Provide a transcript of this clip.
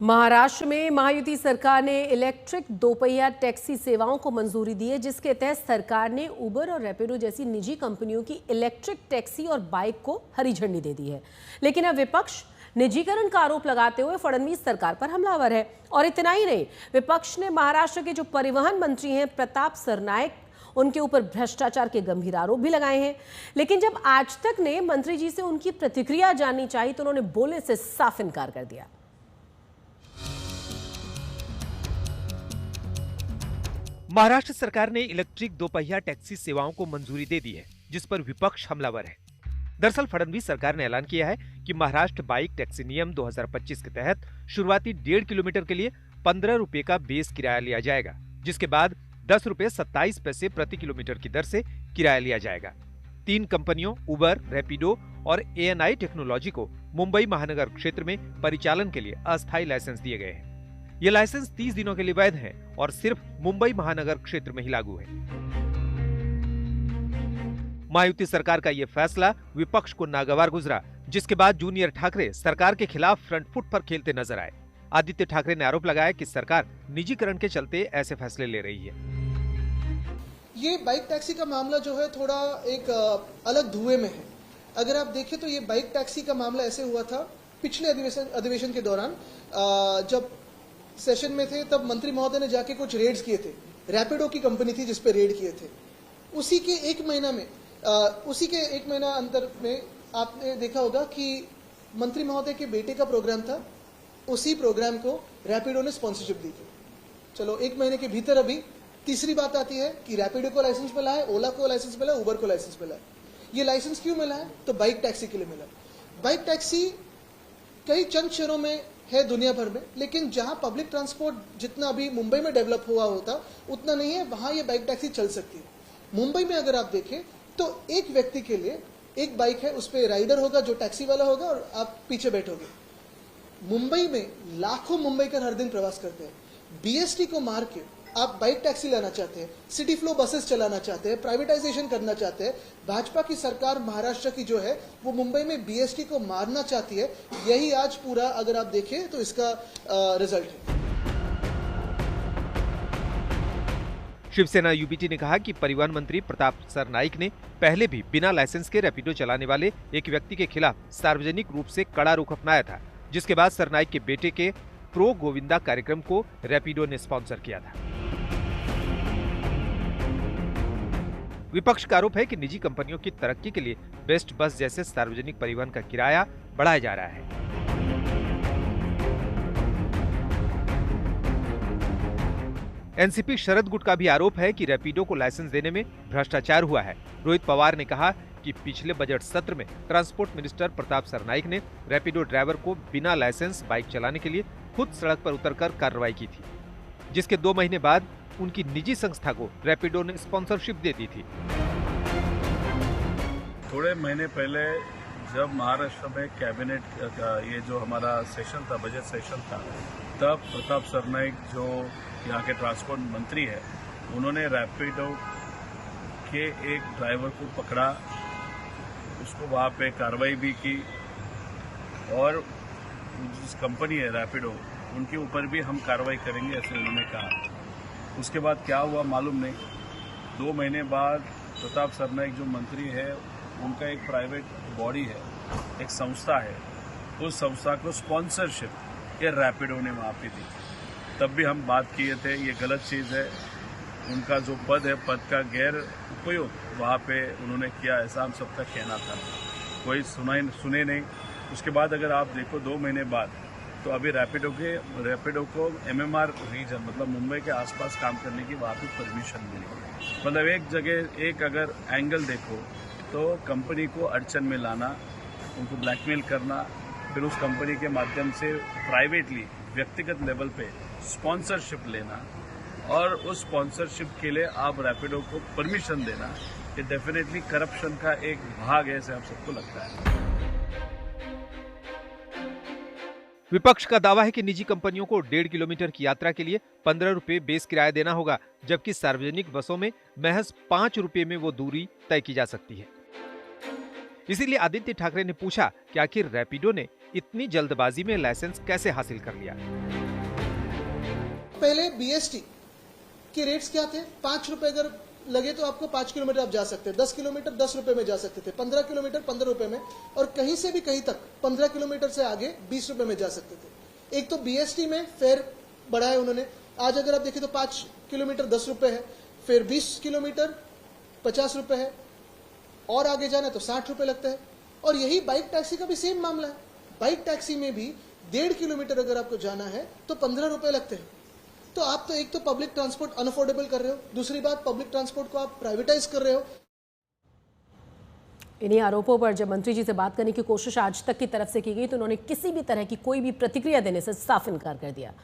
महाराष्ट्र में महायुति सरकार ने इलेक्ट्रिक दोपहिया टैक्सी सेवाओं को मंजूरी दी है, जिसके तहत सरकार ने उबर और रैपिडो जैसी निजी कंपनियों की इलेक्ट्रिक टैक्सी और बाइक को हरी झंडी दे दी है। लेकिन अब विपक्ष निजीकरण का आरोप लगाते हुए फडणवीस सरकार पर हमलावर है। और इतना ही नहीं, विपक्ष ने महाराष्ट्र के जो परिवहन मंत्री हैं प्रताप सरनाईक, उनके ऊपर भ्रष्टाचार के गंभीर आरोप भी लगाए हैं। लेकिन जब आज तक ने मंत्री जी से उनकी प्रतिक्रिया जाननी चाहिए तो उन्होंने बोलने से साफ इनकार कर दिया। महाराष्ट्र सरकार ने इलेक्ट्रिक दोपहिया टैक्सी सेवाओं को मंजूरी दे दी है, जिस पर विपक्ष हमलावर है। दरअसल फडणवीस सरकार ने ऐलान किया है कि महाराष्ट्र बाइक टैक्सी नियम 2025 के तहत शुरुआती 1.5 किलोमीटर के लिए 15 रुपए का बेस किराया लिया जाएगा, जिसके बाद 10 रुपए 27 पैसे प्रति किलोमीटर की दर से किराया लिया जाएगा। 3 कंपनियों उबर, रैपिडो और ANI टेक्नोलॉजी को मुंबई महानगर क्षेत्र में परिचालन के लिए अस्थायी लाइसेंस दिए गए हैं। ये लाइसेंस 30 दिनों के लिए वैध है और सिर्फ मुंबई महानगर क्षेत्र में ही लागू है। महायुति सरकार का यह फैसला विपक्ष को नागवार गुजरा, जिसके बाद जूनियर ठाकरे सरकार के खिलाफ फ्रंट फुट पर खेलते नजर आए। आदित्य ठाकरे ने आरोप लगाया कि सरकार निजीकरण के चलते ऐसे फैसले ले रही है। ये बाइक टैक्सी का मामला जो है थोड़ा एक अलग धुएं में है। अगर आप देखें तो ये बाइक टैक्सी का मामला ऐसे हुआ था पिछले अधिवेशन के दौरान, जब सेशन में थे तब मंत्री महोदय ने जाके कुछ रेड्स किए थे। रैपिडो की कंपनी थी जिस पे रेड किए थे। उसी के एक महीना अंतर में आपने देखा होगा कि मंत्री महोदय के बेटे का प्रोग्राम था। उसी प्रोग्राम को रैपिडो ने स्पॉन्सरशिप दी थी। चलो, एक महीने के भीतर अभी तीसरी बात आती है कि रैपिडो को लाइसेंस मिला है, ओला को लाइसेंस मिला है, उबर को लाइसेंस मिला है। ये लाइसेंस क्यों मिला है? तो बाइक टैक्सी के लिए मिला है। बाइक टैक्सी कई चंद शहरों में है दुनिया भर में, लेकिन जहां पब्लिक ट्रांसपोर्ट जितना अभी मुंबई में डेवलप हुआ होता उतना नहीं है, वहां ये बाइक टैक्सी चल सकती है। मुंबई में अगर आप देखें तो एक व्यक्ति के लिए एक बाइक है, उस पर राइडर होगा जो टैक्सी वाला होगा और आप पीछे बैठोगे। मुंबई में लाखों मुंबईकर हर दिन प्रवास करते हैं। BST को मार के आप बाइक टैक्सी लाना चाहते हैं, सिटी फ्लो बसेस चलाना चाहते हैं, प्राइवेटाइजेशन करना चाहते हैं। भाजपा की सरकार महाराष्ट्र की जो है वो मुंबई में BST को मारना चाहती है। यही आज पूरा अगर आप देखें तो इसका रिजल्ट है। शिवसेना UBT ने कहा कि परिवहन मंत्री प्रताप सरनाईक ने पहले भी बिना लाइसेंस के रैपिडो चलाने वाले एक व्यक्ति के खिलाफ सार्वजनिक रूप से कड़ा रुख अपनाया था, जिसके बाद सरनाईक के बेटे के प्रो गोविंदा कार्यक्रम को रैपिडो ने स्पॉन्सर किया था। विपक्ष का आरोप है कि निजी कंपनियों की तरक्की के लिए बेस्ट बस जैसे सार्वजनिक परिवहन का किराया बढ़ाया जा रहा है। एनसीपी शरद गुट का भी आरोप है कि रैपिडो को लाइसेंस देने में भ्रष्टाचार हुआ है। रोहित पवार ने कहा कि पिछले बजट सत्र में ट्रांसपोर्ट मिनिस्टर प्रताप सरनाईक ने रैपिडो ड्राइवर को बिना लाइसेंस बाइक चलाने के लिए खुद सड़क पर उतरकर कार्रवाई की थी, जिसके 2 महीने बाद उनकी निजी संस्था को रैपिडो ने स्पॉन्सरशिप दे दी थी। थोड़े महीने पहले जब महाराष्ट्र में कैबिनेट का ये जो हमारा सेशन था, बजट सेशन था, तब प्रताप सरनाईक जो यहाँ के ट्रांसपोर्ट मंत्री है, उन्होंने रैपिडो के एक ड्राइवर को पकड़ा, उसको वहाँ पे कार्रवाई भी की और जिस कंपनी है रैपिडो उनके ऊपर भी हम कार्रवाई करेंगे, ऐसे उन्होंने कहा। उसके बाद क्या हुआ मालूम नहीं। 2 महीने बाद प्रताप सरनाईक जो मंत्री है, उनका एक प्राइवेट बॉडी है, एक संस्था है, उस संस्था को स्पॉन्सरशिप ये रैपिडो ने वहाँ पे दी। तब भी हम बात किए थे ये गलत चीज़ है। उनका जो पद है, पद का गैर उपयोग वहाँ पे उन्होंने किया, ऐसा हम सबका कहना था। कोई सुने नहीं। उसके बाद अगर आप देखो 2 महीने बाद तो अभी रैपिडो को MMR रीजन मतलब मुंबई के आसपास काम करने की वहाँ पे परमिशन मिली। मतलब एक जगह एक अगर एंगल देखो तो कंपनी को अड़चन में लाना, उनको ब्लैकमेल करना, फिर उस कंपनी के माध्यम से प्राइवेटली व्यक्तिगत लेवल पे स्पॉन्सरशिप लेना और उस स्पॉन्सरशिप के लिए आप रैपिडो को परमिशन देना, ये डेफिनेटली करप्शन का एक भाग है, ऐसे आप सबको लगता है। विपक्ष का दावा है कि निजी कंपनियों को 1.5 किलोमीटर की यात्रा के लिए 15 रुपए बेस किराया देना होगा, जबकि सार्वजनिक बसों में महज 5 रुपए में वो दूरी तय की जा सकती है। इसीलिए आदित्य ठाकरे ने पूछा कि आखिर रैपिडो ने इतनी जल्दबाजी में लाइसेंस कैसे हासिल कर लिया। पहले बीएसटी के रेट्स क्या थे? 5 रुपए अगर लगे तो आपको 5 किलोमीटर आप जा सकते हैं, 10 किलोमीटर 10 रुपए में जा सकते थे, 15 किलोमीटर 15 रुपए में, और कहीं से भी कहीं तक 15 किलोमीटर से आगे 20 रुपए में जा सकते थे। एक तो बीएसटी में फेयर बढ़ाए उन्होंने। आज अगर आप देखें तो 5 किलोमीटर 10 रुपए है, फिर 20 किलोमीटर 50 रुपए है, और आगे जाना तो 60 रुपए लगता है। और यही बाइक टैक्सी का भी सेम मामला है। बाइक टैक्सी में भी 1.5 किलोमीटर अगर आपको जाना है तो 15 रुपए लगते हैं। तो आप तो एक तो पब्लिक ट्रांसपोर्ट अनअफोर्डेबल कर रहे हो, दूसरी बात पब्लिक ट्रांसपोर्ट को आप प्राइवेटाइज कर रहे हो। इन्हीं आरोपों पर जब मंत्री जी से बात करने की कोशिश आज तक की तरफ से की गई तो उन्होंने किसी भी तरह की कोई भी प्रतिक्रिया देने से साफ इनकार कर दिया।